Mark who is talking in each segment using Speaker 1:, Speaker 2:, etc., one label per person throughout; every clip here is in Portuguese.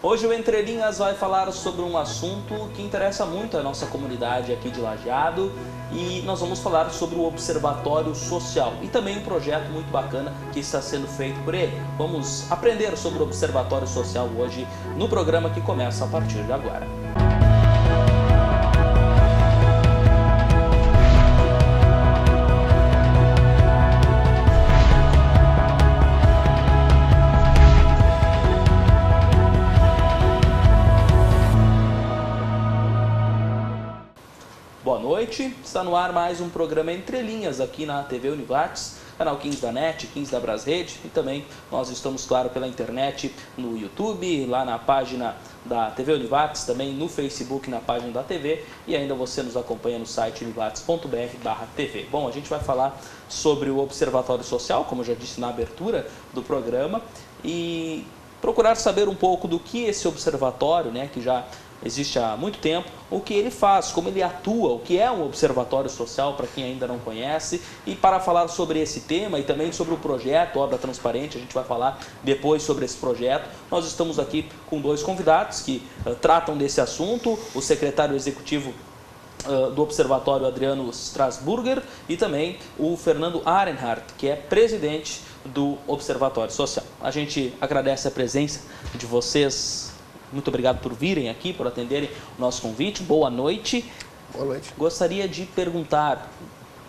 Speaker 1: Hoje o Entre Linhas vai falar sobre um assunto que interessa muito a nossa comunidade aqui de Lajeado e nós vamos falar sobre o Observatório Social e também um projeto muito bacana que está sendo feito por ele. Vamos aprender sobre o Observatório Social hoje no programa que começa a partir de agora. Boa noite, está no ar mais um programa Entre Linhas aqui na TV Univates, canal 15 da NET, 15 da Brasrede e também nós estamos, claro, pela internet no YouTube, lá na página da TV Univates, também no Facebook, na página da TV e ainda você nos acompanha no site univates.br/TV. Bom, a gente vai falar sobre o Observatório Social, como eu já disse na abertura do programa, e procurar saber um pouco do que esse observatório, que já existe há muito tempo, o que ele faz, como ele atua, o que é um observatório social, para quem ainda não conhece. E para falar sobre esse tema e também sobre o projeto Obra Transparente, a gente vai falar depois sobre esse projeto. Nós estamos aqui com dois convidados que tratam desse assunto, o secretário executivo do Observatório, Adriano Strasburger, e também o Fernando Arenhardt, que é presidente do Observatório Social. A gente agradece a presença de vocês. Muito obrigado por virem aqui, por atenderem o nosso convite. Boa noite.
Speaker 2: Boa noite.
Speaker 1: Gostaria de perguntar,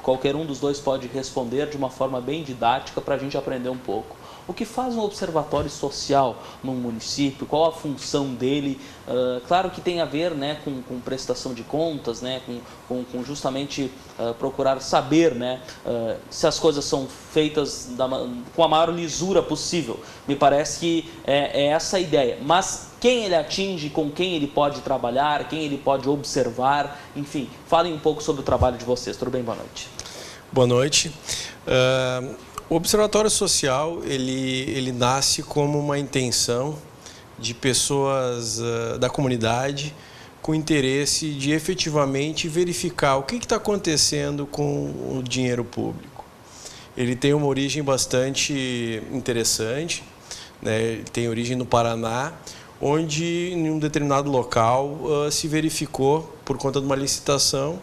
Speaker 1: qualquer um dos dois pode responder de uma forma bem didática para a gente aprender um pouco. O que faz um observatório social num município? Qual a função dele? Claro que tem a ver com prestação de contas, com justamente procurar saber se as coisas são feitas com a maior lisura possível. Me parece que é essa a ideia. Mas quem ele atinge, com quem ele pode trabalhar, quem ele pode observar, enfim, falem um pouco sobre o trabalho de vocês. Tudo bem? Boa noite.
Speaker 2: Boa noite. O Observatório Social, ele nasce como uma intenção de pessoas da comunidade com interesse de efetivamente verificar o que está acontecendo com o dinheiro público. Ele tem uma origem bastante interessante, ele tem origem no Paraná, onde em um determinado local se verificou, por conta de uma licitação,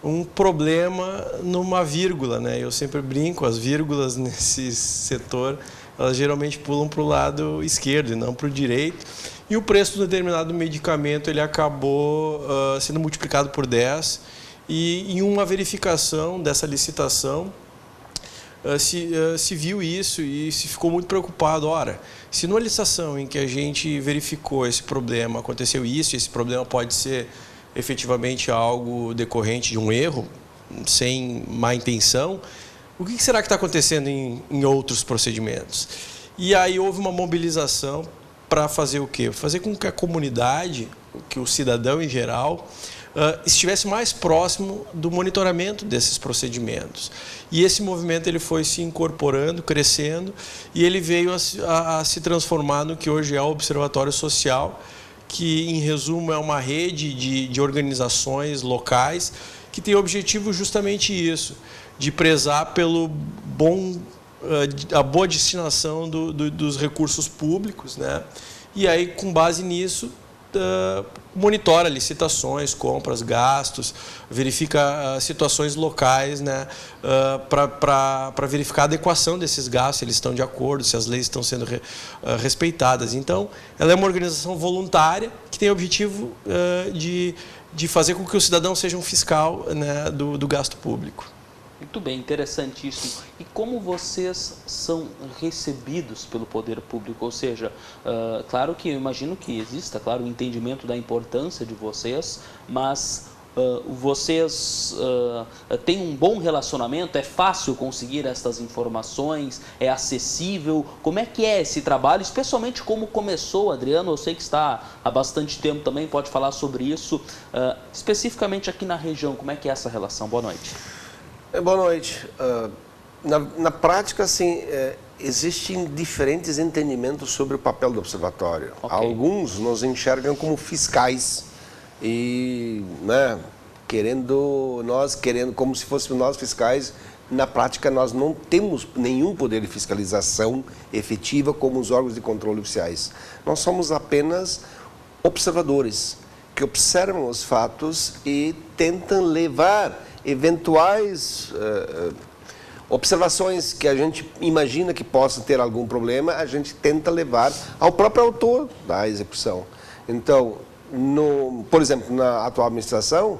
Speaker 2: um problema numa vírgula. Eu sempre brinco, as vírgulas nesse setor, elas geralmente pulam para o lado esquerdo e não para o direito, e o preço de um determinado medicamento ele acabou sendo multiplicado por 10, e em uma verificação dessa licitação se viu isso e se ficou muito preocupado. Ora, se numa licitação em que a gente verificou esse problema, aconteceu isso, e esse problema pode ser efetivamente algo decorrente de um erro, sem má intenção, o que será que está acontecendo em outros procedimentos? E aí houve uma mobilização para fazer o quê? Fazer com que a comunidade, que o cidadão em geral, estivesse mais próximo do monitoramento desses procedimentos. E esse movimento ele foi se incorporando, crescendo, e ele veio a se transformar no que hoje é o Observatório Social, que, em resumo, é uma rede de organizações locais que tem o objetivo justamente isso, de prezar pelo a boa destinação dos recursos públicos, E aí, com base nisso, monitora licitações, compras, gastos, verifica situações locais, para verificar a adequação desses gastos, se eles estão de acordo, se as leis estão sendo respeitadas. Então, ela é uma organização voluntária que tem o objetivo de fazer com que o cidadão seja um fiscal do gasto público.
Speaker 1: Muito bem, interessantíssimo. E como vocês são recebidos pelo poder público? Ou seja, claro que eu imagino que exista, claro, o entendimento da importância de vocês, mas vocês têm um bom relacionamento? É fácil conseguir estas informações? É acessível? Como é que é esse trabalho? Especialmente como começou, Adriano, eu sei que está há bastante tempo também, pode falar sobre isso. Especificamente aqui na região, como é que é essa relação? Boa noite.
Speaker 3: Boa noite. Na prática, assim, existem diferentes entendimentos sobre o papel do observatório.
Speaker 1: Okay.
Speaker 3: Alguns nos enxergam como fiscais e, querendo, como se fôssemos nós fiscais, na prática, nós não temos nenhum poder de fiscalização efetiva como os órgãos de controle oficiais. Nós somos apenas observadores que observam os fatos e tentam levar eventuais observações que a gente imagina que possam ter algum problema, a gente tenta levar ao próprio autor da execução. Então, por exemplo, na atual administração,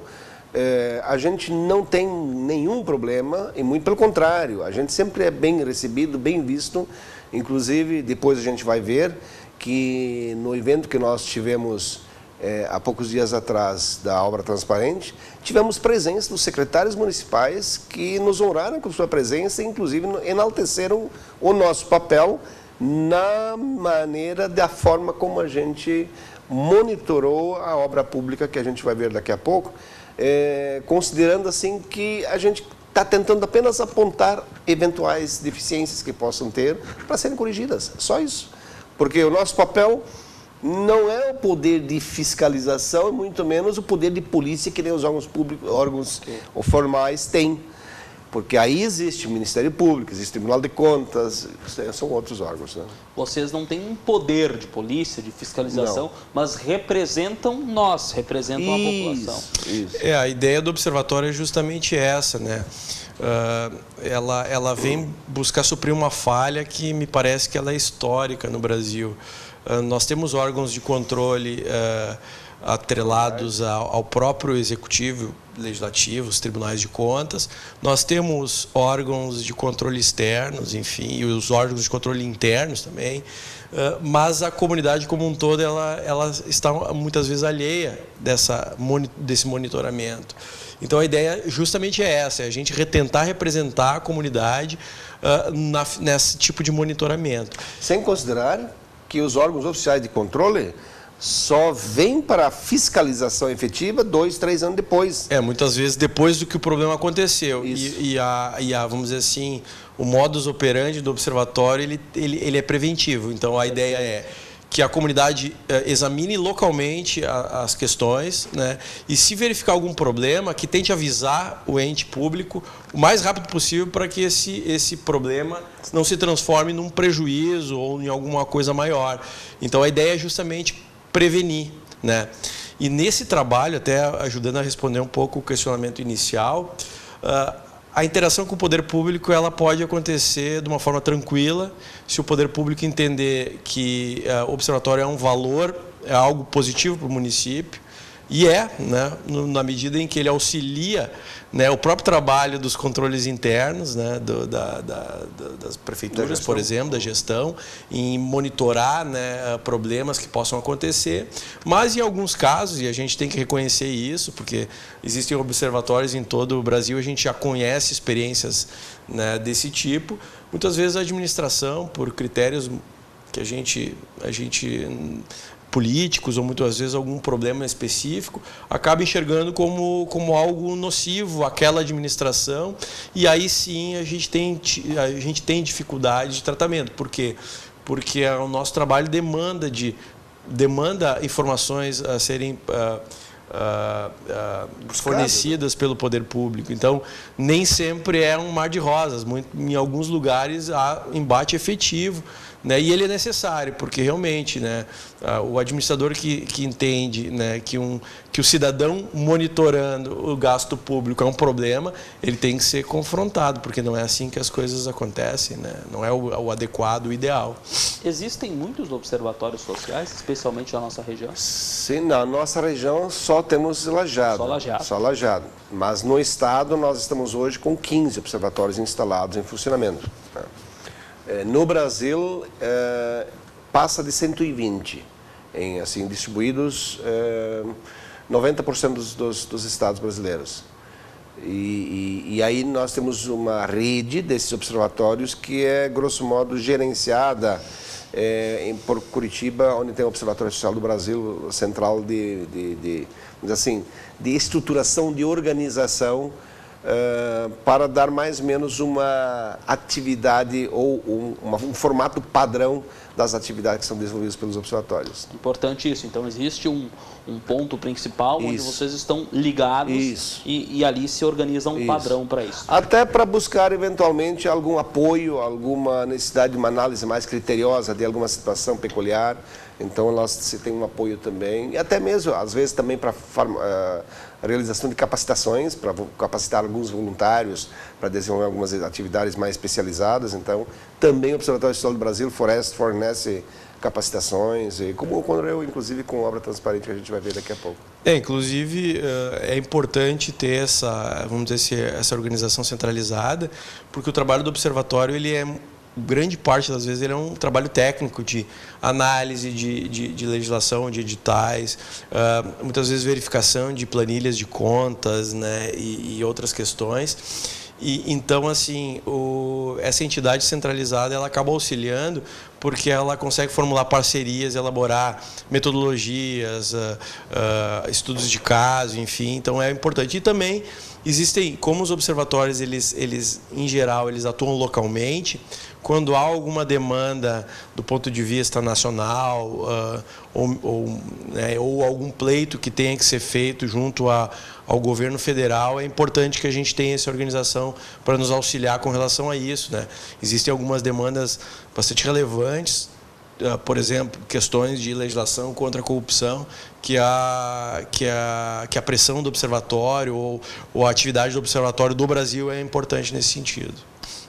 Speaker 3: a gente não tem nenhum problema, e muito pelo contrário, a gente sempre é bem recebido, bem visto. Inclusive, depois a gente vai ver que no evento que nós tivemos há poucos dias atrás da Obra Transparente, tivemos presença dos secretários municipais que nos honraram com sua presença e, inclusive, enalteceram o nosso papel na maneira, da forma como a gente monitorou a obra pública, que a gente vai ver daqui a pouco, considerando assim que a gente está tentando apenas apontar eventuais deficiências que possam ter para serem corrigidas, só isso. Porque o nosso papel não é o poder de fiscalização, e muito menos o poder de polícia que nem os órgãos públicos, órgãos formais têm. Porque aí existe o Ministério Público, existe o Tribunal de Contas, são outros órgãos. Né?
Speaker 1: Vocês não têm um poder de polícia, de fiscalização, mas representam nós, representam a população.
Speaker 2: Isso. A ideia do observatório é justamente essa, né? Ela vem buscar suprir uma falha que me parece que ela é histórica no Brasil. Nós temos órgãos de controle atrelados ao próprio executivo, legislativo, os tribunais de contas. Nós temos órgãos de controle externos, enfim, e os órgãos de controle internos também. Mas a comunidade como um todo, ela está muitas vezes alheia desse monitoramento. Então a ideia justamente é essa, é a gente tentar representar a comunidade nesse tipo de monitoramento.
Speaker 3: Sem considerar que os órgãos oficiais de controle só vêm para a fiscalização efetiva 2, 3 anos depois.
Speaker 2: Muitas vezes depois do que o problema aconteceu. Vamos dizer assim, o modus operandi do observatório, ele é preventivo. Então a ideia é que a comunidade examine localmente as questões, né? E se verificar algum problema, que tente avisar o ente público o mais rápido possível para que esse problema não se transforme num prejuízo ou em alguma coisa maior. Então a ideia é justamente prevenir, né? E nesse trabalho, até ajudando a responder um pouco o questionamento inicial, a interação com o poder público ela pode acontecer de uma forma tranquila, se o poder público entender que o observatório é um valor, é algo positivo para o município, e né, na medida em que ele auxilia, né, o próprio trabalho dos controles internos, né, das prefeituras, por exemplo, da gestão, em monitorar, né, problemas que possam acontecer. Mas, em alguns casos, e a gente tem que reconhecer isso, porque existem observatórios em todo o Brasil, a gente já conhece experiências, né, desse tipo. Muitas vezes a administração, por critérios que a gente políticos ou muitas vezes algum problema específico, acaba enxergando como algo nocivo àquela administração, e aí sim a gente tem dificuldade de tratamento. Por quê? Porque o nosso trabalho demanda informações a serem fornecidas pelo poder público. Então, nem sempre é um mar de rosas. Em alguns lugares há embate efetivo, né? E ele é necessário, porque realmente, né, o administrador que entende, né, que o cidadão monitorando o gasto público é um problema, ele tem que ser confrontado, porque não é assim que as coisas acontecem, né? Não é o adequado, o ideal.
Speaker 1: Existem muitos observatórios sociais, especialmente na nossa região?
Speaker 3: Sim, na nossa região só temos Lajeado. Só Lajeado. Mas no estado nós estamos hoje com 15 observatórios instalados em funcionamento. No Brasil, passa de 120, assim, distribuídos 90% dos estados brasileiros. E aí nós temos uma rede desses observatórios que é, grosso modo, gerenciada por Curitiba, onde tem o Observatório Social do Brasil, central de estruturação, de organização, para dar mais ou menos uma atividade ou um formato padrão das atividades que são desenvolvidas pelos observatórios.
Speaker 1: Importante isso. Então, existe um ponto principal onde
Speaker 3: Isso.
Speaker 1: vocês estão ligados
Speaker 3: Isso.
Speaker 1: e ali se organiza um
Speaker 3: Isso.
Speaker 1: padrão para isso.
Speaker 3: Até para buscar, eventualmente, algum apoio, alguma necessidade de uma análise mais criteriosa de alguma situação peculiar. Então, se tem um apoio também, e até mesmo, às vezes, também para a realização de capacitações, para capacitar alguns voluntários, para desenvolver algumas atividades mais especializadas. Então, também o Observatório Social do Brasil fornece capacitações, e como ocorreu, inclusive, com obra transparente, que a gente vai ver daqui a pouco.
Speaker 2: Inclusive, é importante ter vamos dizer, essa organização centralizada, porque o trabalho do observatório, grande parte das vezes, ele é um trabalho técnico de análise de legislação, de editais, muitas vezes verificação de planilhas de contas, né, e outras questões. Então, assim, essa entidade centralizada, ela acaba auxiliando porque ela consegue formular parcerias, elaborar metodologias, estudos de caso, enfim. Então, é importante. E também existem, como os observatórios, eles em geral, eles atuam localmente, quando há alguma demanda do ponto de vista nacional ou algum pleito que tenha que ser feito junto ao governo federal, é importante que a gente tenha essa organização para nos auxiliar com relação a isso, né? Existem algumas demandas bastante relevantes, por exemplo, questões de legislação contra a corrupção, que a pressão do observatório ou a atividade do observatório do Brasil é importante nesse sentido.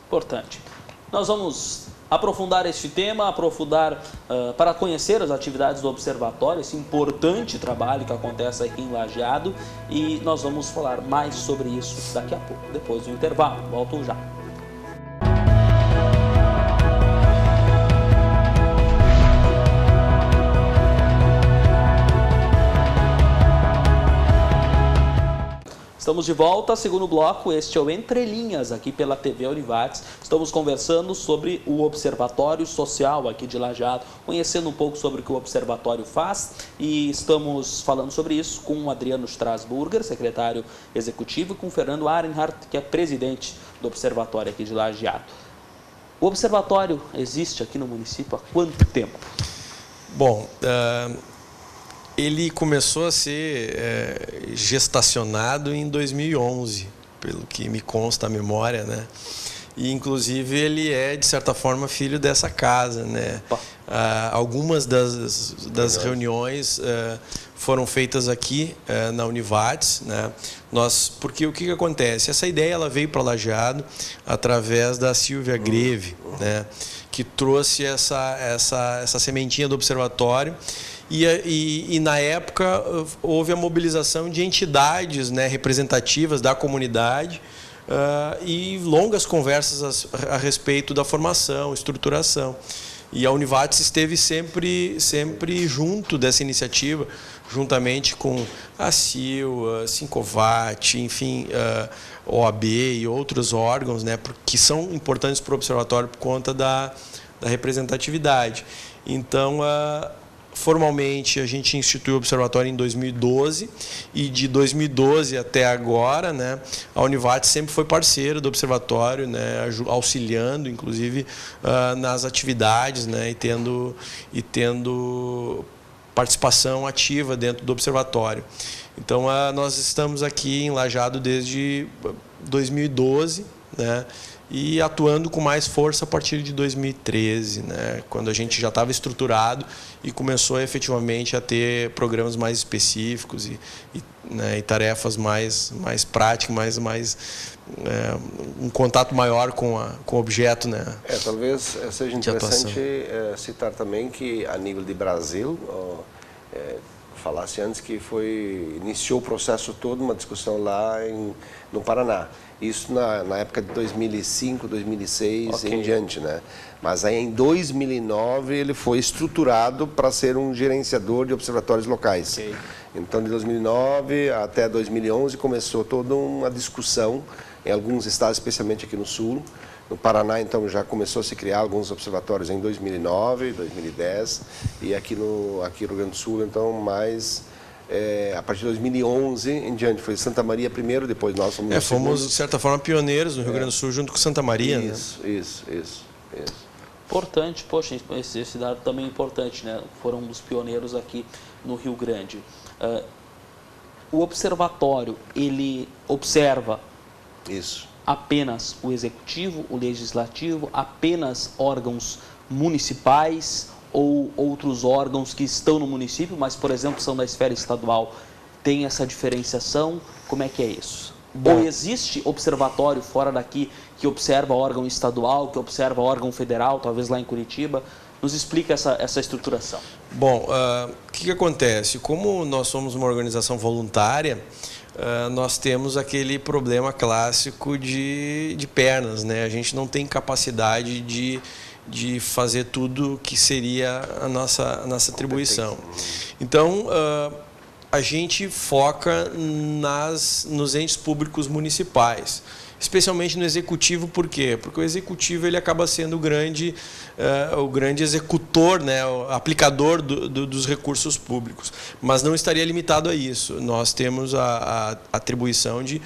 Speaker 1: Importante. Nós vamos aprofundar este tema, para conhecer as atividades do observatório, esse importante trabalho que acontece aqui em Lajeado, e nós vamos falar mais sobre isso daqui a pouco, depois do intervalo. Volto já. Estamos de volta, segundo bloco, este é o Entre Linhas, aqui pela TV Univates. Estamos conversando sobre o Observatório Social aqui de Lajeado, conhecendo um pouco sobre o que o Observatório faz, e estamos falando sobre isso com o Adriano Strasburger, secretário executivo, e com o Fernando Arenhardt, que é presidente do Observatório aqui de Lajeado. O Observatório existe aqui no município há quanto tempo?
Speaker 2: Bom, ele começou a ser gestacionado em 2011, pelo que me consta a memória, né? E, inclusive, ele é, de certa forma, filho dessa casa, né? Algumas das reuniões foram feitas aqui na Univates, né? Porque o que acontece? Essa ideia ela veio para Lajeado através da Silvia Greve, né? Que trouxe essa sementinha do observatório. E na época houve a mobilização de entidades, né, representativas da comunidade e longas conversas a respeito da formação, estruturação. E a Univates esteve sempre junto dessa iniciativa, juntamente com a CIL, a Sincovat, enfim, OAB e outros órgãos, né, que são importantes para o observatório por conta da representatividade. Então, formalmente, a gente instituiu o observatório em 2012 e de 2012 até agora, né, a Univates sempre foi parceira do observatório, né, auxiliando, inclusive, nas atividades, né, e tendo participação ativa dentro do observatório. Então, nós estamos aqui em Lajeado desde 2012, né, e atuando com mais força a partir de 2013, né, quando a gente já estava estruturado e começou efetivamente a ter programas mais específicos e tarefas mais práticas, um contato maior com o objeto, né?
Speaker 3: Talvez seja interessante citar também que, a nível de Brasil, falasse antes que iniciou o processo todo, uma discussão lá no Paraná. Isso na época de 2005, 2006 em diante, né? Mas aí em 2009 ele foi estruturado para ser um gerenciador de observatórios locais. Okay. Então de 2009 até 2011 começou toda uma discussão em alguns estados, especialmente aqui no Sul. No Paraná, então, já começou a se criar alguns observatórios em 2009, 2010, e aqui no Rio Grande do Sul, então, mais a partir de 2011 em diante. Foi Santa Maria primeiro, depois nós fomos
Speaker 2: fomos, de certa forma, pioneiros no Rio Grande do Sul, junto com Santa Maria.
Speaker 3: Isso.
Speaker 1: Importante, poxa, esse dado também é importante, né? Foram um dos pioneiros aqui no Rio Grande. O observatório, ele observa
Speaker 3: Isso.
Speaker 1: apenas o executivo, o legislativo, apenas órgãos municipais ou outros órgãos que estão no município, mas, por exemplo, são da esfera estadual? Tem essa diferenciação? Como é que é isso? Ou existe observatório fora daqui que observa órgão estadual, que observa órgão federal, talvez lá em Curitiba? Nos explica essa estruturação.
Speaker 2: Bom, o que acontece? Como nós somos uma organização voluntária, nós temos aquele problema clássico de pernas, né? A gente não tem capacidade de fazer tudo que seria a nossa atribuição. Então, a gente foca nos entes públicos municipais, especialmente no executivo. Por quê? Porque o executivo ele acaba sendo o grande executor, né, o aplicador dos recursos públicos, mas não estaria limitado a isso. Nós temos a atribuição de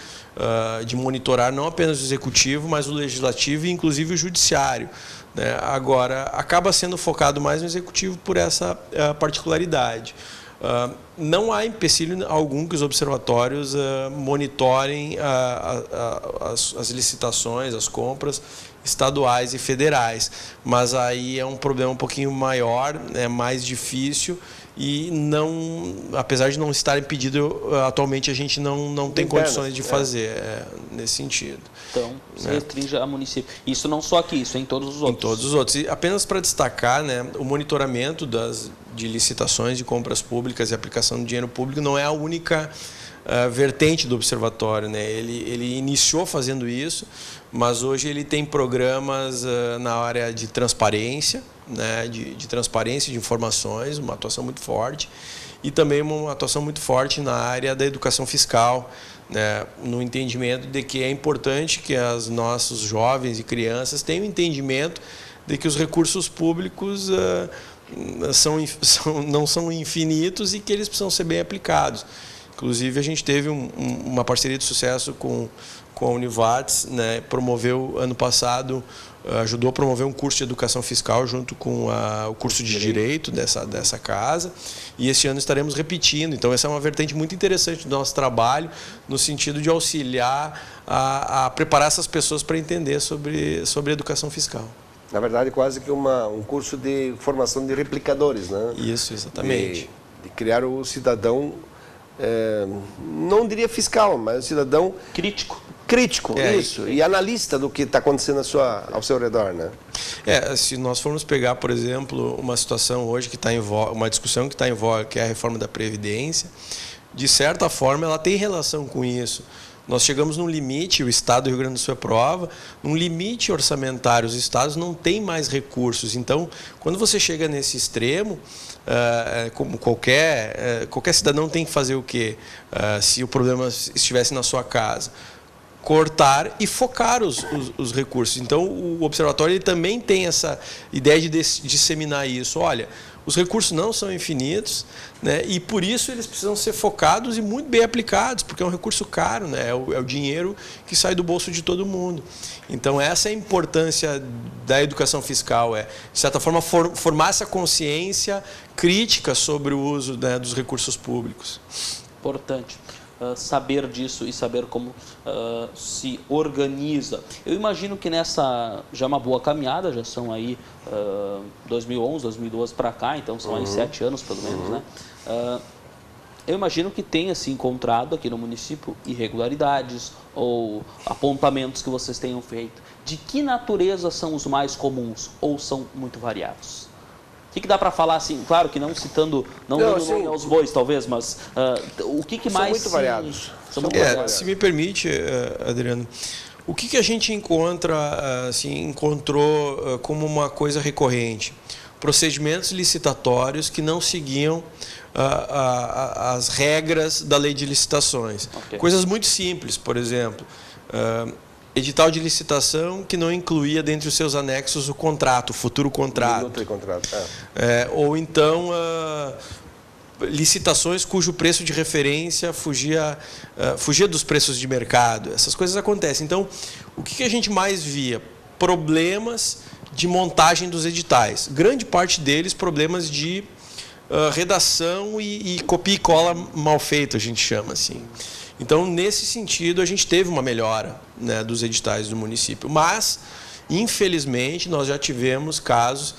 Speaker 2: monitorar não apenas o executivo, mas o legislativo e inclusive o judiciário, né? Agora, acaba sendo focado mais no executivo por essa particularidade. Não há empecilho algum que os observatórios monitorem as licitações, as compras estaduais e federais, mas aí é um problema um pouquinho maior, é mais difícil e não, apesar de não estar impedido, atualmente a gente não tem condições de fazer nesse sentido.
Speaker 1: Então, se restringe a município. Isso não só aqui, isso é em todos os outros.
Speaker 2: Em todos os outros. E apenas para destacar, né, o monitoramento de licitações de compras públicas e aplicação do dinheiro público não é a única vertente do observatório, né? Ele iniciou fazendo isso, mas hoje ele tem programas na área de transparência, né? de transparência de informações, uma atuação muito forte, e também uma atuação muito forte na área da educação fiscal, né? No entendimento de que é importante que os nossos jovens e crianças tenham entendimento de que os recursos públicos não são infinitos e que eles precisam ser bem aplicados. Inclusive, a gente teve uma parceria de sucesso com a Univates, né? Promoveu, ano passado, ajudou a promover um curso de educação fiscal junto com o curso de Direito dessa casa. E este ano estaremos repetindo. Então, essa é uma vertente muito interessante do nosso trabalho, no sentido de auxiliar a preparar essas pessoas para entender sobre educação fiscal.
Speaker 3: Na verdade, quase que um curso de formação de replicadores, né?
Speaker 2: Isso, exatamente.
Speaker 3: De criar o cidadão, não diria fiscal, mas o cidadão... Crítico, isso. E analista do que está acontecendo ao seu redor, né?
Speaker 2: Se nós formos pegar, por exemplo, uma situação hoje que está em voga, uma discussão que está em voga, que é a reforma da Previdência, de certa forma ela tem relação com isso. Nós chegamos num limite, o Estado do Rio Grande do Sul aprova, num limite orçamentário, os estados não têm mais recursos. Então, quando você chega nesse extremo, como qualquer cidadão tem que fazer o quê? Se o problema estivesse na sua casa, cortar e focar os recursos. Então, o observatório ele também tem essa ideia de disseminar isso. Olha, os recursos não são infinitos, né? E por isso eles precisam ser focados e muito bem aplicados, porque é um recurso caro, né? É o dinheiro que sai do bolso de todo mundo. Então, essa é a importância da educação fiscal, de certa forma, formar essa consciência crítica sobre o uso, né, dos recursos públicos.
Speaker 1: Importante. Saber disso e saber como se organiza. Eu imagino que nessa já é uma boa caminhada, já são aí 2011, 2012 para cá, então são aí 7 anos pelo menos, né? Eu imagino que tenha se encontrado aqui no município irregularidades ou apontamentos que vocês tenham feito. De que natureza são os mais comuns ou são muito variados? O que dá para falar assim, claro que não citando, não dando nome aos bois talvez, mas o que mais...
Speaker 3: São muito variados.
Speaker 1: São muito variados.
Speaker 2: Se me permite, Adriano, o que a gente encontrou como uma coisa recorrente? Procedimentos licitatórios que não seguiam as regras da lei de licitações. Okay. Coisas muito simples, por exemplo... edital de licitação que não incluía dentre os seus anexos o contrato, o futuro contrato. Ou então licitações cujo preço de referência fugia dos preços de mercado. Essas coisas acontecem. Então, o que a gente mais via? Problemas de montagem dos editais. Grande parte deles problemas de redação e copia e cola mal feito, a gente chama assim. Então, nesse sentido, a gente teve uma melhora, né, dos editais do município. Mas, infelizmente, nós já tivemos casos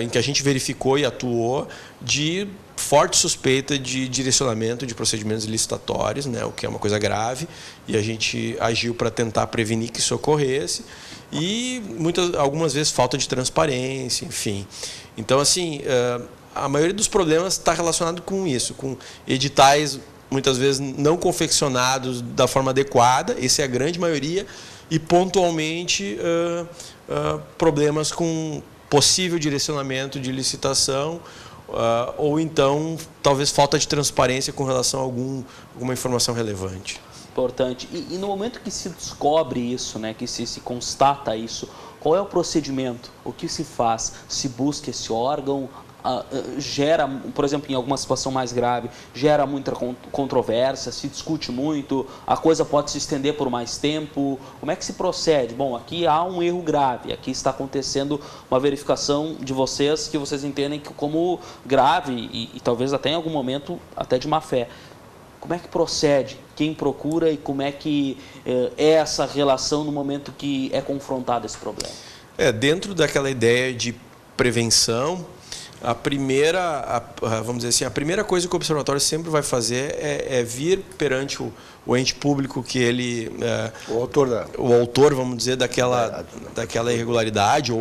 Speaker 2: em que a gente verificou e atuou de forte suspeita de direcionamento de procedimentos licitatórios, né, o que é uma coisa grave, e a gente agiu para tentar prevenir que isso ocorresse, e algumas vezes falta de transparência, enfim. Então, assim, a maioria dos problemas está relacionado com isso, com editais muitas vezes não confeccionados da forma adequada, essa é a grande maioria, e pontualmente problemas com possível direcionamento de licitação, ou então talvez falta de transparência com relação a alguma informação relevante.
Speaker 1: Importante. E no momento que se descobre isso, né, que se constata isso, qual é o procedimento? O que se faz? Se busca esse órgão? Gera, por exemplo, em alguma situação mais grave, gera muita controvérsia, se discute muito, a coisa pode se estender por mais tempo. Como é que se procede? Bom, aqui há um erro grave, aqui está acontecendo uma verificação de vocês que vocês entendem como grave e talvez até em algum momento até de má fé. Como é que procede? Quem procura e como é que é essa relação no momento que é confrontado esse problema?
Speaker 2: Dentro daquela ideia de prevenção, vamos dizer assim, a primeira coisa que o observatório sempre vai fazer é vir perante o ente público que ele... o autor, vamos dizer, daquela irregularidade,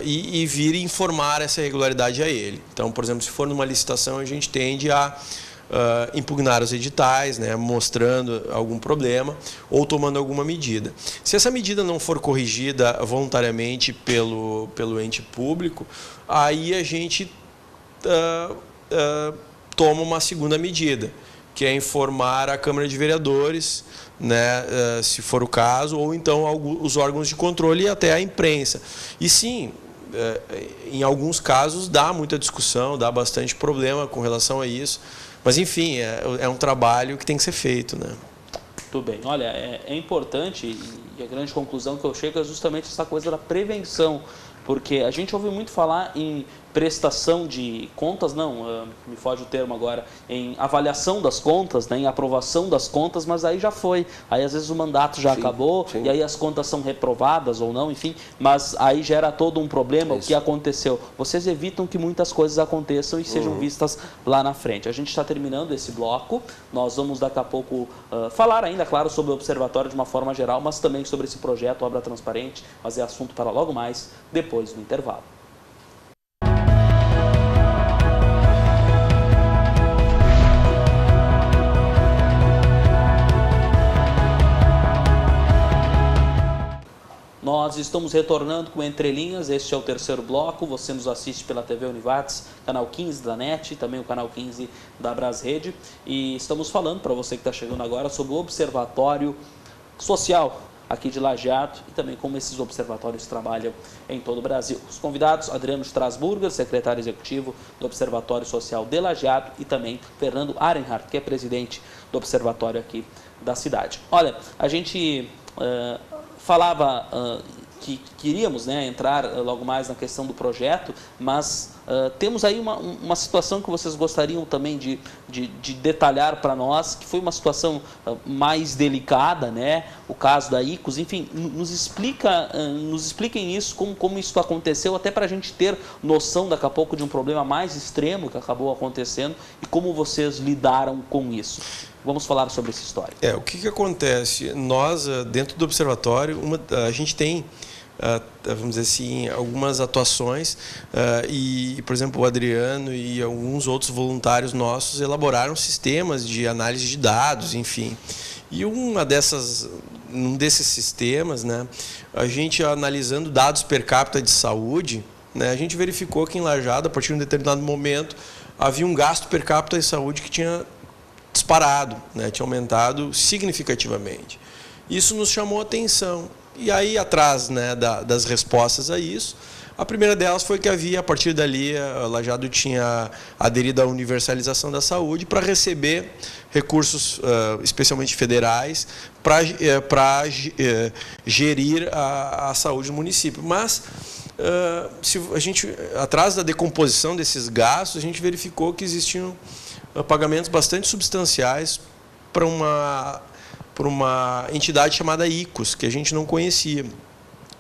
Speaker 2: e vir informar essa irregularidade a ele. Então, por exemplo, se for numa licitação, a gente tende a impugnar os editais, né, mostrando algum problema ou tomando alguma medida. Se essa medida não for corrigida voluntariamente pelo ente público, aí a gente toma uma segunda medida, que é informar a Câmara de Vereadores, né, se for o caso, ou então os órgãos de controle e até a imprensa. E sim, em alguns casos dá muita discussão, dá bastante problema com relação a isso. Mas, enfim, é um trabalho que tem que ser feito, né?
Speaker 1: Tudo bem. Olha, é importante, e a grande conclusão que eu chego é justamente essa coisa da prevenção, porque a gente ouve muito falar em prestação de contas, me foge o termo agora, em avaliação das contas, né, em aprovação das contas, mas aí já foi. Aí às vezes o mandato já acabou, e aí as contas são reprovadas ou não, enfim, mas aí gera todo um problema, o que aconteceu. Vocês evitam que muitas coisas aconteçam e sejam vistas lá na frente. A gente está terminando esse bloco, nós vamos daqui a pouco falar ainda, claro, sobre o observatório de uma forma geral, mas também sobre esse projeto Obra Transparente, mas é assunto para logo mais, depois do intervalo. Nós estamos retornando com Entre Linhas, este é o terceiro bloco, você nos assiste pela TV Univates, canal 15 da NET, também o canal 15 da Brasrede, e estamos falando para você que está chegando agora sobre o Observatório Social aqui de Lajeado e também como esses observatórios trabalham em todo o Brasil. Os convidados, Adriano Strasburger, secretário executivo do Observatório Social de Lajeado, e também Fernando Arenhardt, que é presidente do observatório aqui da cidade. Olha, a gente falava que queríamos, né, entrar logo mais na questão do projeto, mas temos aí uma situação que vocês gostariam também de detalhar para nós, que foi uma situação mais delicada, né, o caso da ICOS. Enfim, nos expliquem isso, como isso aconteceu, até para a gente ter noção daqui a pouco de um problema mais extremo que acabou acontecendo e como vocês lidaram com isso. Vamos falar sobre essa história.
Speaker 2: O que acontece? Nós, dentro do observatório, a gente tem, vamos dizer assim, algumas atuações e, por exemplo, o Adriano e alguns outros voluntários nossos elaboraram sistemas de análise de dados, enfim. E um desses sistemas, né, a gente analisando dados per capita de saúde, né, a gente verificou que em Lajeado, a partir de um determinado momento, havia um gasto per capita de saúde que tinha disparado, né, tinha aumentado significativamente. Isso nos chamou a atenção. E aí, atrás, né, das respostas a isso, a primeira delas foi que havia, a partir dali, a Lajeado tinha aderido à universalização da saúde para receber recursos, especialmente federais, para gerir a saúde do município. Mas se a gente, atrás da decomposição desses gastos, a gente verificou que existiam pagamentos bastante substanciais para uma entidade chamada ICOS, que a gente não conhecia.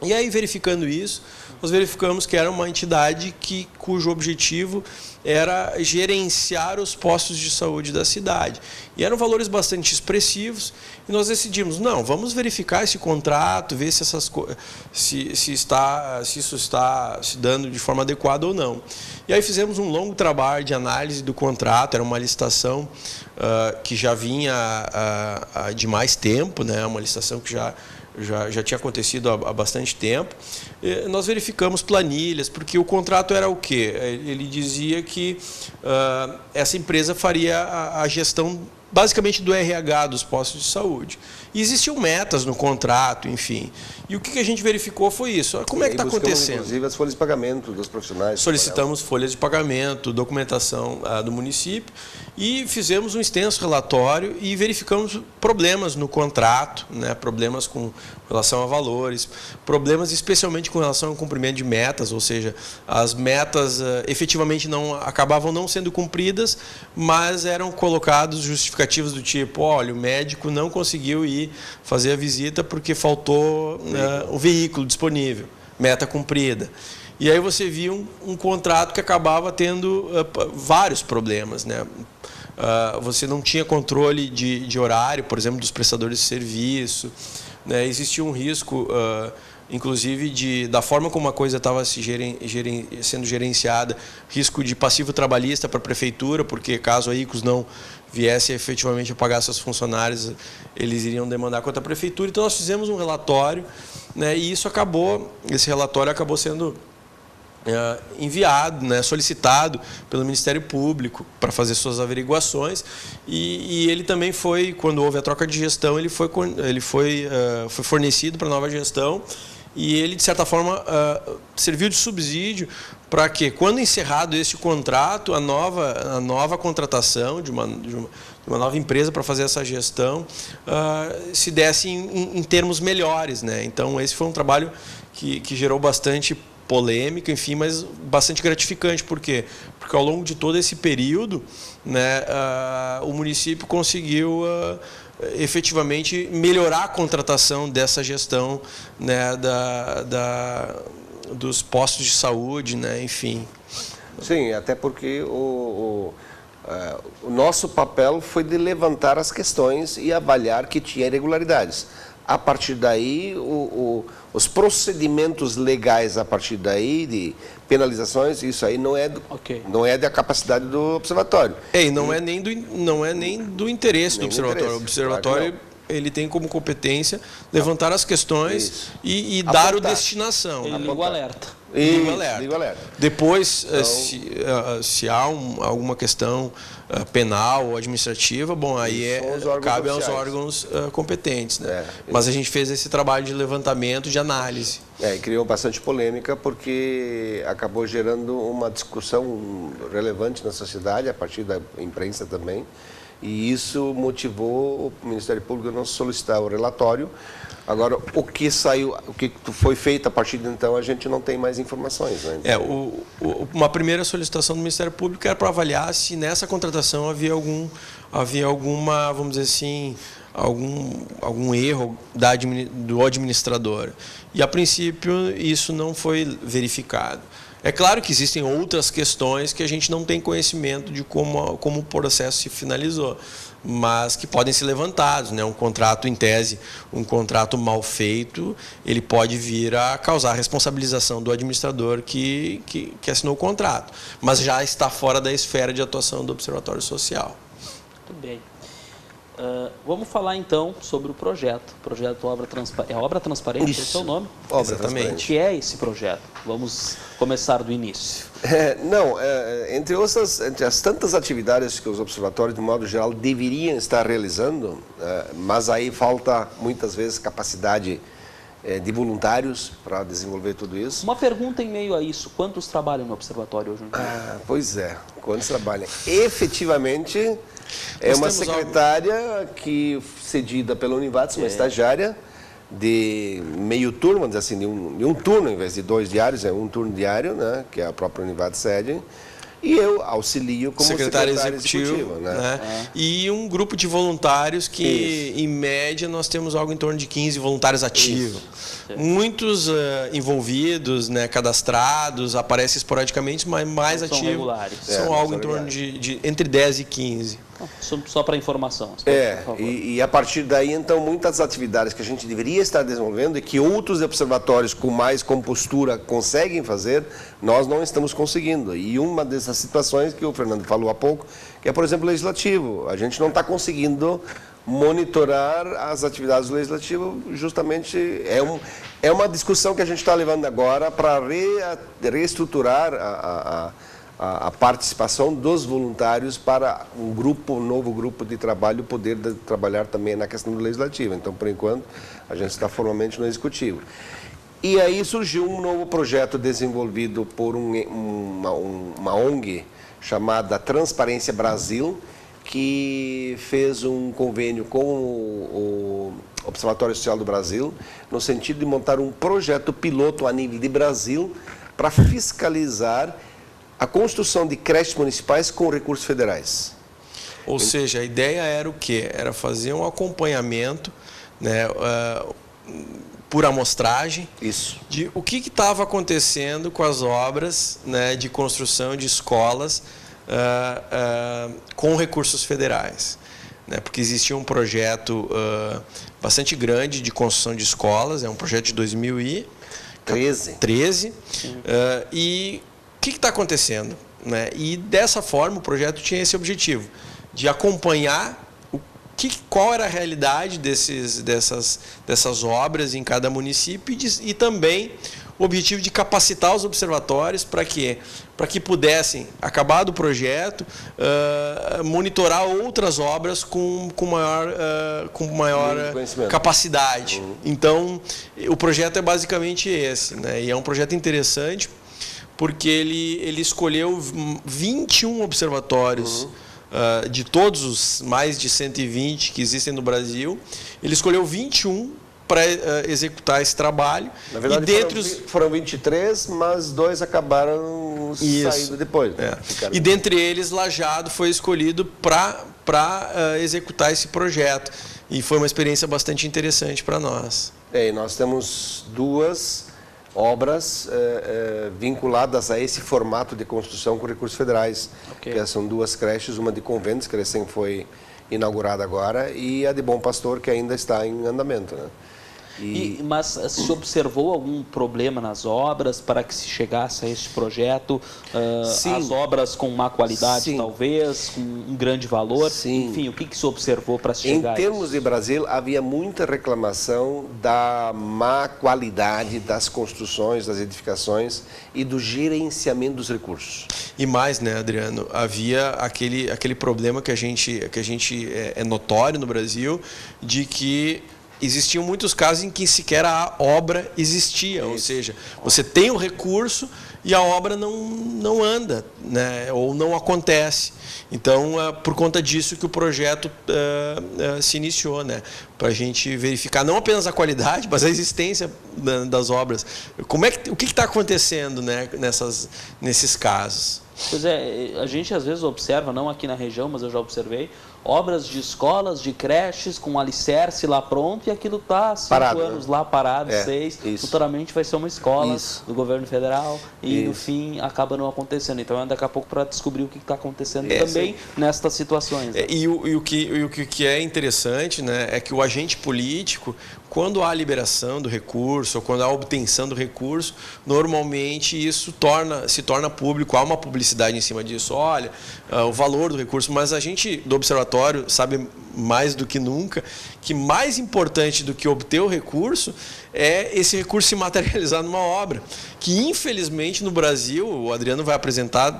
Speaker 2: E aí, verificando isso, nós verificamos que era uma entidade cujo objetivo era gerenciar os postos de saúde da cidade. E eram valores bastante expressivos, e nós decidimos, não, vamos verificar esse contrato, ver se isso está se dando de forma adequada ou não. E aí fizemos um longo trabalho de análise do contrato, era uma licitação que já vinha de mais tempo, né, uma licitação que já tinha acontecido há bastante tempo. Nós verificamos planilhas, porque o contrato era o quê? Ele dizia que essa empresa faria a gestão basicamente do RH dos postos de saúde. E existiam metas no contrato, enfim. E o que a gente verificou foi isso. Como é que está acontecendo?
Speaker 3: Inclusive as folhas de pagamento dos profissionais.
Speaker 2: Solicitamos folhas de pagamento, documentação do município e fizemos um extenso relatório e verificamos problemas no contrato, né, problemas com relação a valores, problemas especialmente com relação ao cumprimento de metas, ou seja, as metas efetivamente acabavam não sendo cumpridas, mas eram colocados justificativos do tipo, olha, o médico não conseguiu ir fazer a visita porque faltou o veículo disponível, meta cumprida. E aí você via um contrato que acabava tendo vários problemas, né? Você não tinha controle de horário, por exemplo, dos prestadores de serviço, né? Existia um risco, inclusive, da forma como a coisa estava sendo gerenciada, risco de passivo trabalhista para a prefeitura, porque caso a ICOS não viesse efetivamente a pagar seus funcionários, eles iriam demandar contra a prefeitura. Então, nós fizemos um relatório, né, e esse relatório acabou sendo enviado, né, solicitado pelo Ministério Público para fazer suas averiguações, e ele também foi, quando houve a troca de gestão, ele foi fornecido para a nova gestão, e ele, de certa forma, serviu de subsídio para que, quando encerrado este contrato, a nova contratação de uma nova empresa para fazer essa gestão se desse em termos melhores, né? Então, esse foi um trabalho que gerou bastante polêmica, enfim, mas bastante gratificante. Por quê? Porque ao longo de todo esse período, né, o município conseguiu efetivamente melhorar a contratação dessa gestão, né, dos postos de saúde, né, enfim.
Speaker 3: Sim, até porque o nosso papel foi de levantar as questões e avaliar que tinha irregularidades. A partir daí, os procedimentos legais a partir daí, de penalizações, isso aí não é da capacidade do observatório.
Speaker 2: E não é nem do interesse do observatório. O observatório, claro, ele tem como competência levantar as questões e dar o destinação.
Speaker 1: Ele liga o alerta.
Speaker 3: Liga o alerta.
Speaker 2: Depois, então, se há alguma questão penal ou administrativa, bom, aí cabe aos órgãos competentes, né? Mas a gente fez esse trabalho de levantamento, de análise.
Speaker 3: E criou bastante polêmica, porque acabou gerando uma discussão relevante na sociedade, a partir da imprensa também, e isso motivou o Ministério Público a não solicitar o relatório. Agora, o que foi feito a partir de então, a gente não tem mais informações, né? Então,
Speaker 2: uma primeira solicitação do Ministério Público era para avaliar se nessa contratação havia alguma, vamos dizer assim, algum erro do administrador. E, a princípio, isso não foi verificado. É claro que existem outras questões que a gente não tem conhecimento de como o processo se finalizou, mas que podem ser levantados, né? Um contrato, em tese, um contrato mal feito, ele pode vir a causar a responsabilização do administrador que assinou o contrato, mas já está fora da esfera de atuação do Observatório Social.
Speaker 1: Muito bem. Vamos falar então sobre o projeto. O projeto Obra Transparente, esse é o nome?
Speaker 3: Obra Transparente.
Speaker 1: O que é esse projeto? Vamos começar do início.
Speaker 3: Entre as tantas atividades que os observatórios, de modo geral, deveriam estar realizando, mas aí falta muitas vezes capacidade de voluntários para desenvolver tudo isso.
Speaker 1: Uma pergunta em meio a isso: quantos trabalham no observatório hoje em dia?
Speaker 3: Pois é, quantos trabalham? Efetivamente, é uma secretária cedida pela Univates, uma estagiária, de meio turno, vamos dizer assim, de um turno, em vez de 2 diários, é um turno diário, né, que é a própria Unidade Sede, e eu auxilio como secretário executivo,
Speaker 2: né? E um grupo de voluntários que, em média, nós temos algo em torno de 15 voluntários ativos. Muitos envolvidos, né, cadastrados, aparecem esporadicamente, mas mais ativos
Speaker 1: regulares.
Speaker 2: São algo em torno de entre 10 e 15.
Speaker 1: Só para informação.
Speaker 3: E a partir daí, então, muitas atividades que a gente deveria estar desenvolvendo e que outros observatórios com mais compostura conseguem fazer, nós não estamos conseguindo. E uma dessas situações que o Fernando falou há pouco, que é, por exemplo, o legislativo. A gente não está conseguindo monitorar as atividades do legislativo, justamente é uma discussão que a gente está levando agora para reestruturar a participação dos voluntários para um novo grupo de trabalho poder trabalhar também na questão do legislativo. Então, por enquanto, a gente está formalmente no executivo. E aí surgiu um novo projeto desenvolvido por uma ONG chamada Transparência Brasil, que fez um convênio com o Observatório Social do Brasil, no sentido de montar um projeto piloto a nível de Brasil para fiscalizar a construção de creches municipais com recursos federais.
Speaker 2: Ou seja, a ideia era o quê? Era fazer um acompanhamento, né, por amostragem, de o que estava acontecendo com as obras, né, de construção de escolas com recursos federais. Né, porque existia um projeto bastante grande de construção de escolas, é um projeto de 2013. E o que está acontecendo? Né? E dessa forma o projeto tinha esse objetivo, de acompanhar qual era a realidade dessas obras em cada município e também o objetivo de capacitar os observatórios para que pudessem, acabado o projeto, monitorar outras obras com maior capacidade. Então, o projeto é basicamente esse, né? E é um projeto interessante porque ele escolheu 21 observatórios de todos os mais de 120 que existem no Brasil. Ele escolheu 21 para executar esse trabalho.
Speaker 3: Na verdade, foram 23, mas 2 acabaram saindo depois.
Speaker 2: E dentre eles, Lajeado foi escolhido para executar esse projeto. E foi uma experiência bastante interessante para nós.
Speaker 3: E nós temos 2 obras vinculadas a esse formato de construção com recursos federais. Que são 2 creches, uma de Conventos, que recém foi inaugurada agora, e a de Bom Pastor, que ainda está em andamento. Né?
Speaker 1: Mas se observou algum problema nas obras para que se chegasse a este projeto? As obras com má qualidade, talvez, com um grande valor? Enfim, o que se observou para se chegar a isso?
Speaker 3: Em termos de Brasil, havia muita reclamação da má qualidade das construções, das edificações e do gerenciamento dos recursos.
Speaker 2: E mais, né, Adriano? Havia aquele problema que a gente é notório no Brasil, de que existiam muitos casos em que sequer a obra existia, ou seja, você tem o recurso e a obra não anda, né, ou não acontece. Então, por conta disso que o projeto se iniciou, né, para a gente verificar não apenas a qualidade, mas a existência das obras. O que está acontecendo, né, nesses casos?
Speaker 1: Pois é, a gente às vezes observa, não aqui na região, mas eu já observei, obras de escolas, de creches, com alicerce lá pronto, e aquilo está há 5 anos, né? Lá parado, 6, futuramente vai ser uma escola do governo federal, e no fim acaba não acontecendo. Então, daqui a pouco para descobrir o que está acontecendo também nestas situações. Né?
Speaker 2: E o que é interessante, né, é que o agente político, quando há liberação do recurso, ou quando há obtenção do recurso, normalmente isso se torna público, há uma publicidade em cima disso. Olha, o valor do recurso, mas a gente do observatório sabe mais do que nunca que mais importante do que obter o recurso é esse recurso se materializar numa obra, que infelizmente no Brasil, o Adriano vai apresentar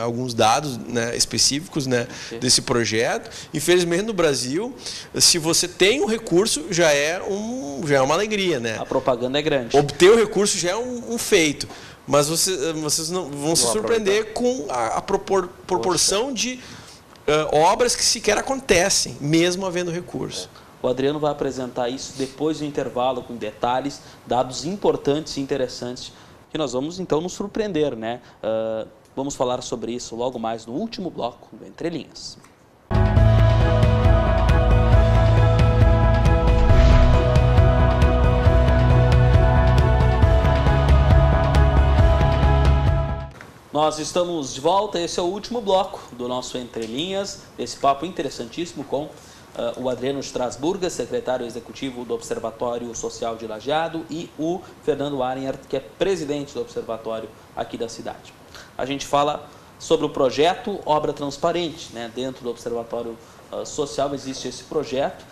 Speaker 2: alguns dados, né, específicos, né, desse projeto. Infelizmente no Brasil, se você tem um recurso, já é uma alegria, né?
Speaker 1: A propaganda é grande.
Speaker 2: Obter o recurso já é um feito, mas vocês não vão se surpreender com a proporção de obras que sequer acontecem, mesmo havendo recurso.
Speaker 1: O Adriano vai apresentar isso depois do intervalo, com detalhes, dados importantes e interessantes, que nós vamos então nos surpreender, né? Vamos falar sobre isso logo mais no último bloco do Entre Linhas. Nós estamos de volta, esse é o último bloco do nosso Entre Linhas, esse papo interessantíssimo com o Adriano Strasburger, secretário executivo do Observatório Social de Lajeado, e o Fernando Arenhart, que é presidente do Observatório aqui da cidade. A gente fala sobre o projeto Obra Transparente, né? Dentro do Observatório Social existe esse projeto,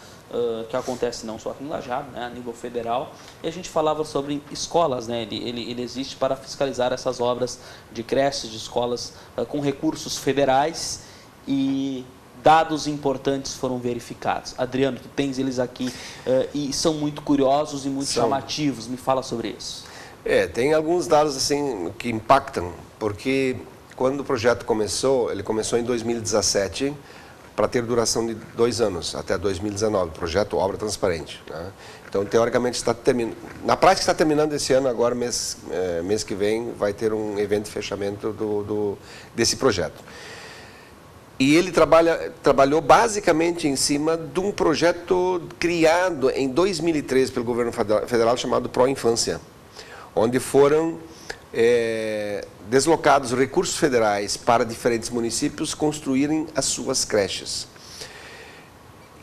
Speaker 1: que acontece não só aqui em Lajeado, né? A nível federal, e a gente falava sobre escolas, né? Ele existe para fiscalizar essas obras de creches, de escolas com recursos federais, e dados importantes foram verificados. Adriano, tu tens eles aqui e são muito curiosos e muito chamativos. Me fala sobre isso.
Speaker 3: Tem alguns dados assim que impactam, porque quando o projeto começou, ele começou em 2017, para ter duração de 2 anos, até 2019, projeto Obra Transparente, né? Então, teoricamente, está terminando. Na prática, está terminando esse ano, agora, mês que vem, vai ter um evento de fechamento desse projeto. E ele trabalhou basicamente em cima de um projeto criado em 2013 pelo governo federal, chamado Pro Infância, onde foram deslocados recursos federais para diferentes municípios construírem as suas creches.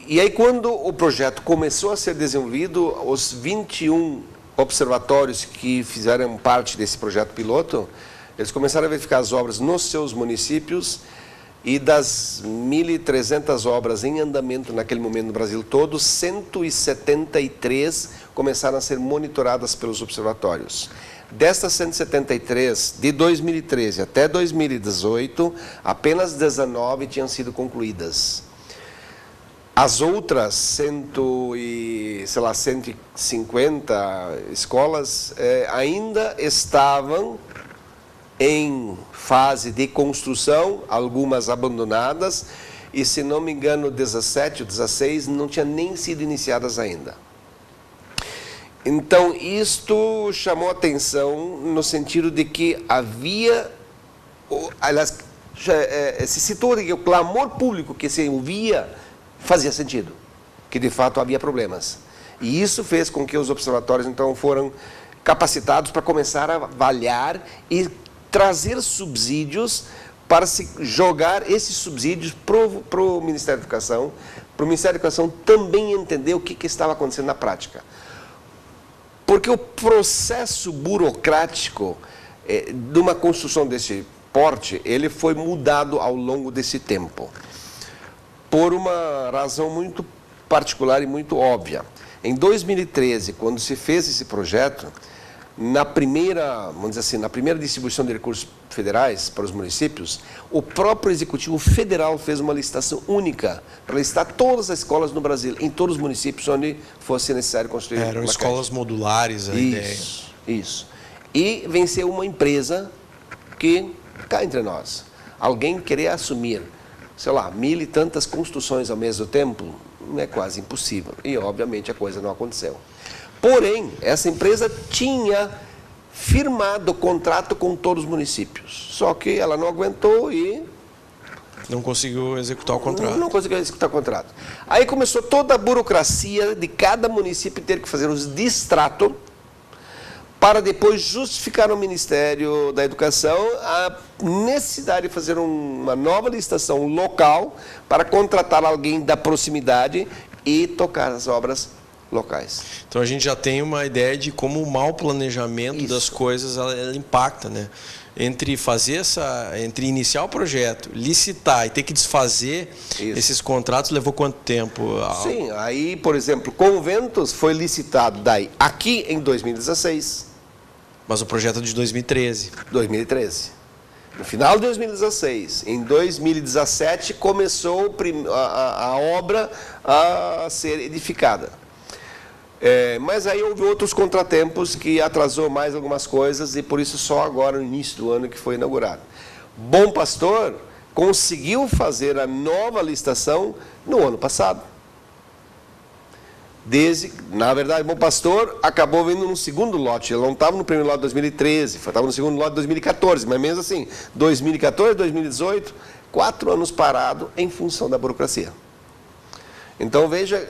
Speaker 3: E aí, quando o projeto começou a ser desenvolvido, os 21 observatórios que fizeram parte desse projeto piloto, eles começaram a verificar as obras nos seus municípios, e das 1.300 obras em andamento naquele momento no Brasil todo, 173 começaram a ser monitoradas pelos observatórios. Destas 173, de 2013 até 2018, apenas 19 tinham sido concluídas. As outras 150 escolas ainda estavam em fase de construção, algumas abandonadas, e, se não me engano, 17 ou 16 não tinham nem sido iniciadas ainda. Então, isto chamou atenção no sentido de que havia, aliás, se citou que o clamor público que se ouvia fazia sentido, que de fato havia problemas. E isso fez com que os observatórios, então, foram capacitados para começar a avaliar e trazer subsídios para se jogar esses subsídios para o Ministério da Educação, para o Ministério da Educação também entender o que estava acontecendo na prática. Porque o processo burocrático de uma construção desse porte, ele foi mudado ao longo desse tempo, por uma razão muito particular e muito óbvia. Em 2013, quando se fez esse projeto, na primeira, vamos dizer assim, na primeira distribuição de recursos federais para os municípios, o próprio Executivo Federal fez uma licitação única para listar todas as escolas no Brasil, em todos os municípios onde fosse necessário construir uma creche.
Speaker 2: Eram escolas modulares, a ideia.
Speaker 3: Isso. E venceu uma empresa que, cá entre nós, alguém querer assumir, sei lá, 1.000 e tantas construções ao mesmo tempo, é quase impossível. E, obviamente, a coisa não aconteceu. Porém, essa empresa tinha firmado contrato com todos os municípios, só que ela não aguentou e
Speaker 2: não conseguiu executar o contrato.
Speaker 3: Não conseguiu executar o contrato. Aí começou toda a burocracia de cada município ter que fazer os distratos para depois justificar no Ministério da Educação a necessidade de fazer uma nova licitação local para contratar alguém da proximidade e tocar as obras locais.
Speaker 2: Então a gente já tem uma ideia de como o mau planejamento das coisas ela impacta, né? Entre iniciar o projeto, licitar e ter que desfazer esses contratos, levou quanto tempo?
Speaker 3: Sim, aí, por exemplo, Conventos foi licitado aqui em 2016.
Speaker 2: Mas o projeto é de 2013.
Speaker 3: 2013. No final de 2016, em 2017 começou a obra a ser edificada. Mas aí houve outros contratempos que atrasou mais algumas coisas e por isso só agora, no início do ano, que foi inaugurado. Bom Pastor conseguiu fazer a nova licitação no ano passado. Na verdade, Bom Pastor acabou vindo no segundo lote. Ele não estava no primeiro lote de 2013, estava no segundo lote de 2014. Mas mesmo assim, 2014, 2018, 4 anos parado em função da burocracia. Então, veja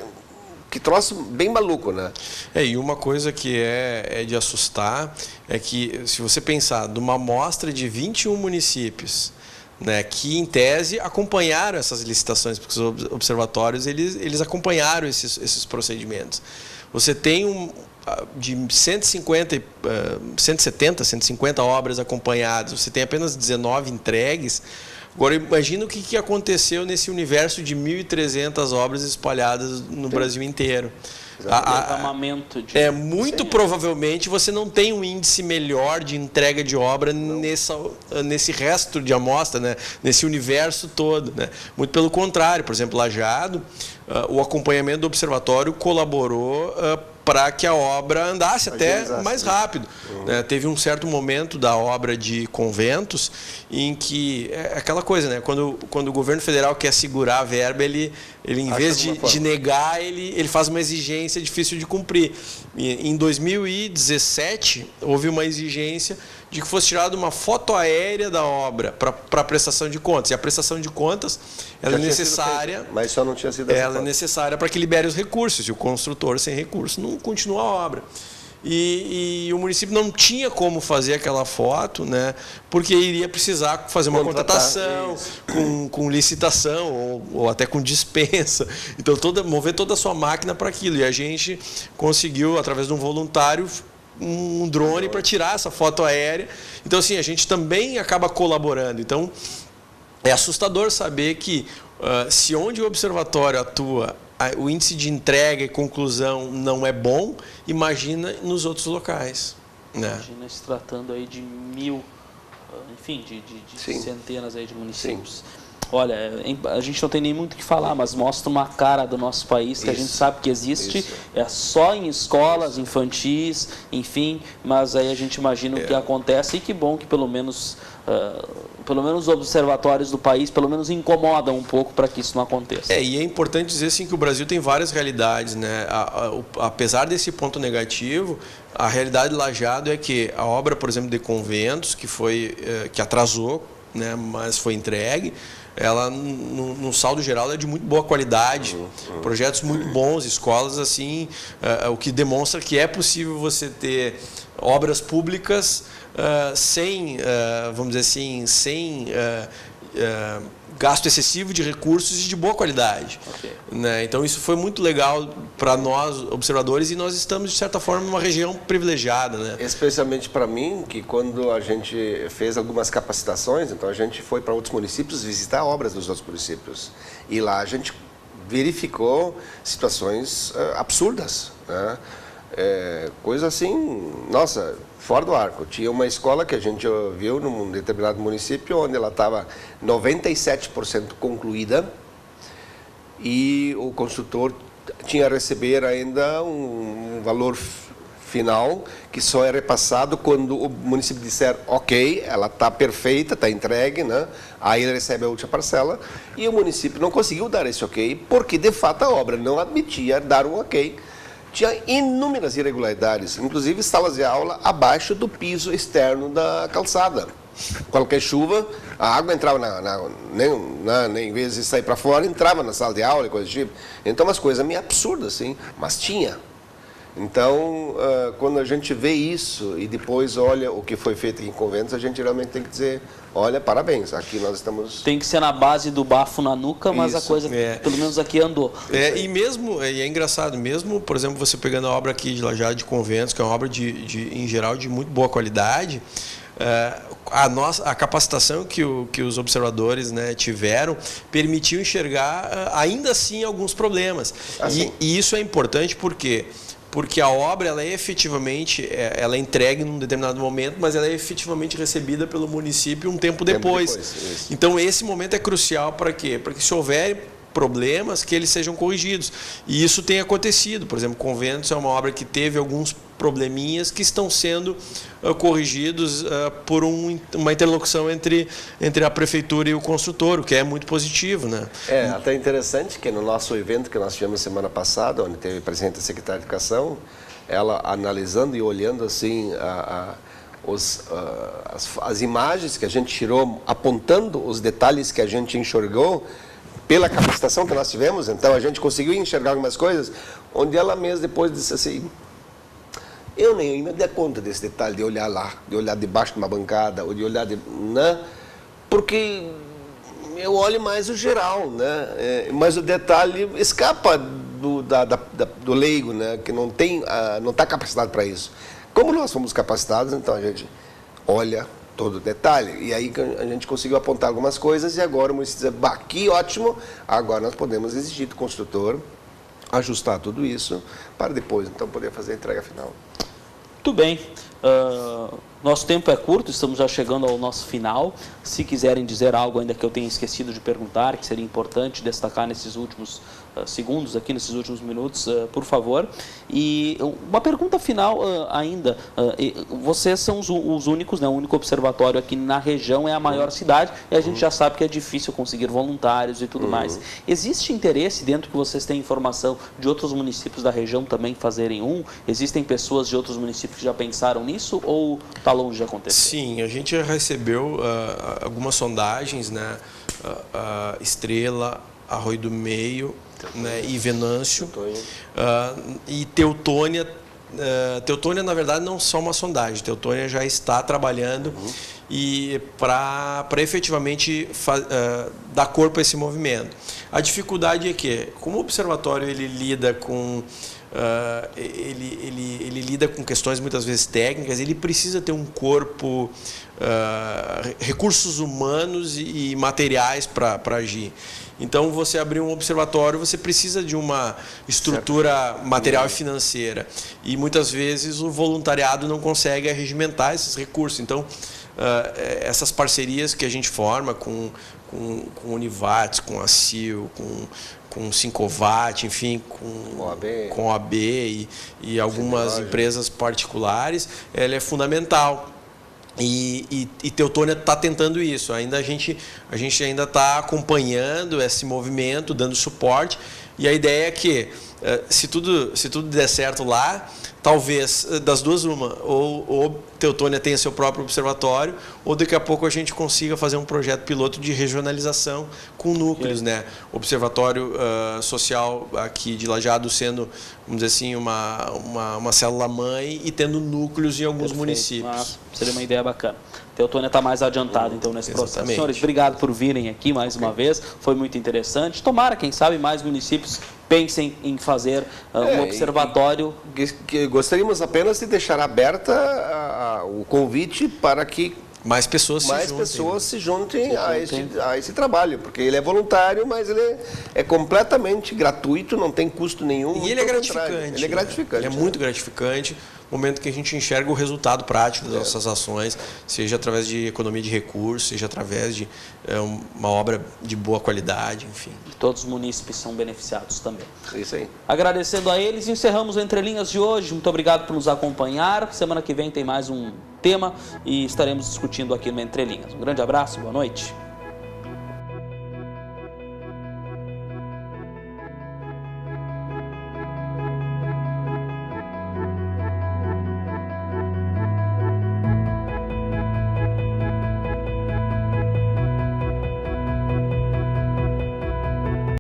Speaker 3: que troço bem maluco, né?
Speaker 2: E uma coisa que é de assustar é que, se você pensar, de uma amostra de 21 municípios, né, que em tese acompanharam essas licitações, porque os observatórios eles acompanharam esses procedimentos. Você tem de 170, 150 obras acompanhadas, você tem apenas 19 entregues. Agora, imagina o que aconteceu nesse universo de 1.300 obras espalhadas no Brasil inteiro. Muito provavelmente você não tem um índice melhor de entrega de obra nesse resto de amostra, né? Nesse universo todo, né? Muito pelo contrário, por exemplo, Lajeado, o acompanhamento do observatório colaborou para que a obra andasse até mais rápido. Né? Teve um certo momento da obra de conventos em que é aquela coisa, né? Quando o governo federal quer segurar a verba, ele em vez de negar, ele faz uma exigência difícil de cumprir. Em 2017, houve uma exigência de que fosse tirada uma foto aérea da obra para a prestação de contas. E a prestação de contas ela é necessária,
Speaker 3: mas só não tinha sido
Speaker 2: ela é necessária para que libere os recursos. E o construtor, sem recurso, não continua a obra. E o município não tinha como fazer aquela foto, né, porque iria precisar fazer uma contratação, com licitação ou até com dispensa. Então, mover toda a sua máquina para aquilo. E a gente conseguiu, através de um voluntário, um drone para tirar essa foto aérea. Então, assim, a gente também acaba colaborando. Então, é assustador saber que, se onde o observatório atua, o índice de entrega e conclusão não é bom, imagina nos outros locais. Né?
Speaker 1: Imagina se tratando aí de 1.000, enfim, de centenas aí de municípios. Sim. Olha, a gente não tem nem muito o que falar, mas mostra uma cara do nosso país que a gente sabe que existe, é só em escolas infantis, enfim, mas aí a gente imagina o que acontece, e que bom que pelo menos os observatórios do país pelo menos incomodam um pouco para que isso não aconteça.
Speaker 2: E é importante dizer assim, que o Brasil tem várias realidades, né? Apesar desse ponto negativo, a realidade de Lajeado é que a obra, por exemplo, de conventos, que atrasou, né, mas foi entregue, ela no saldo geral é de muito boa qualidade, projetos muito bons, escolas assim, o que demonstra que é possível você ter obras públicas sem, vamos dizer assim, sem gasto excessivo de recursos e de boa qualidade. Né? Então isso foi muito legal para nós, observadores, e nós estamos, de certa forma, numa região privilegiada. Né?
Speaker 3: Especialmente para mim, que quando a gente fez algumas capacitações, então a gente foi para outros municípios visitar obras dos outros municípios. E lá a gente verificou situações absurdas. Né? Coisa assim, nossa, fora do arco. Tinha uma escola que a gente viu num determinado município onde ela estava 97% concluída e o construtor tinha a receber ainda um valor final que só é repassado quando o município disser ok, ela está perfeita, está entregue, né? Aí ele recebe a última parcela, e o município não conseguiu dar esse ok porque de fato a obra não admitia dar um ok. Tinha inúmeras irregularidades, inclusive salas de aula abaixo do piso externo da calçada. Qualquer chuva, a água entrava nem em vez de sair para fora, entrava na sala de aula e coisa do tipo. Então, umas coisas meio absurdas, assim, mas tinha. Então, quando a gente vê isso e depois olha o que foi feito em conventos, a gente realmente tem que dizer, olha, parabéns, aqui nós estamos...
Speaker 1: Tem que ser na base do bafo na nuca, mas a coisa, pelo menos aqui, andou.
Speaker 2: E é engraçado, mesmo, por exemplo, você pegando a obra aqui de Lajeado de Conventos, que é uma obra, em geral, de muito boa qualidade, a capacitação que os observadores, né, tiveram permitiu enxergar, ainda assim, alguns problemas. E isso é importante porque a obra ela é efetivamente ela é entregue num determinado momento, mas ela é efetivamente recebida pelo município um tempo depois. Então, esse momento é crucial para quê? Para que, se houver problemas, que eles sejam corrigidos. E isso tem acontecido. Por exemplo, Conventos é uma obra que teve alguns probleminhas que estão sendo corrigidos por uma interlocução entre a prefeitura e o construtor, o que é muito positivo, né?
Speaker 3: É até interessante que no nosso evento que nós tivemos semana passada, onde teve presente a secretária de Educação, ela analisando e olhando assim as imagens que a gente tirou, apontando os detalhes que a gente enxergou pela capacitação que nós tivemos, então a gente conseguiu enxergar algumas coisas, onde ela mesma depois disse assim: eu nem me dei conta desse detalhe, de olhar lá, de olhar debaixo de uma bancada, ou de olhar, né? Porque eu olho mais o geral, né? Mas o detalhe escapa do leigo, né? Que não está capacitado para isso. Como nós fomos capacitados, então a gente olha todo o detalhe. E aí a gente conseguiu apontar algumas coisas e agora o município diz: bah, que ótimo, agora nós podemos exigir do construtor ajustar tudo isso para depois, então, poder fazer a entrega final.
Speaker 1: Muito bem. Nosso tempo é curto, estamos já chegando ao nosso final. Se quiserem dizer algo ainda que eu tenha esquecido de perguntar, que seria importante destacar nesses últimos segundos, aqui nesses últimos minutos, por favor. E uma pergunta final ainda. Vocês são os únicos, né? O único observatório aqui na região, é a maior cidade, e a gente já sabe que é difícil conseguir voluntários e tudo mais. Existe interesse, dentro que vocês têm informação, de outros municípios da região também fazerem um? Existem pessoas de outros municípios que já pensaram nisso ou está longe de acontecer?
Speaker 2: Sim, a gente já recebeu algumas sondagens, né? Estrela, Arroio do Meio, né? E Venâncio, e Teutônia. Teutônia, na verdade, não só uma sondagem. Teutônia já está trabalhando e para efetivamente dar corpo a esse movimento. A dificuldade é que, como o observatório ele lida com ele lida com questões muitas vezes técnicas, ele precisa ter um corpo, recursos humanos e materiais para agir. Então, você abrir um observatório, você precisa de uma estrutura material e financeira. E muitas vezes o voluntariado não consegue arregimentar esses recursos. Então, essas parcerias que a gente forma com o Univates, com a CIL, com o Sincovat, enfim, com a OAB e algumas empresas particulares, ela é fundamental. E Teutônia está tentando isso. A gente ainda está acompanhando esse movimento, dando suporte. E a ideia é que, se tudo der certo lá, talvez das duas uma, ou Teutônia tenha seu próprio observatório, ou daqui a pouco a gente consiga fazer um projeto piloto de regionalização com núcleos, né? Observatório social aqui de Lajeado sendo, vamos dizer assim, uma célula-mãe e tendo núcleos em alguns municípios.
Speaker 1: Seria uma ideia bacana. Teutônia está mais adiantado, então, nesse processo. Senhores, obrigado por virem aqui mais uma vez. Foi muito interessante. Tomara, quem sabe, mais municípios pensem em fazer um observatório.
Speaker 3: Gostaríamos apenas de deixar aberta o convite para que
Speaker 2: mais pessoas
Speaker 3: se juntem a esse trabalho, porque ele é voluntário, mas ele é completamente gratuito, não tem custo nenhum.
Speaker 2: E ele é gratificante.
Speaker 3: Ele é gratificante.
Speaker 2: Ele é muito gratificante. No momento que a gente enxerga o resultado prático das nossas ações, seja através de economia de recursos, seja através de uma obra de boa qualidade, enfim.
Speaker 1: E todos os munícipes são beneficiados também.
Speaker 3: Isso aí.
Speaker 1: Agradecendo a eles, encerramos o Entre Linhas de hoje. Muito obrigado por nos acompanhar. Semana que vem tem mais um tema e estaremos discutindo aqui no Entre Linhas. Um grande abraço, boa noite.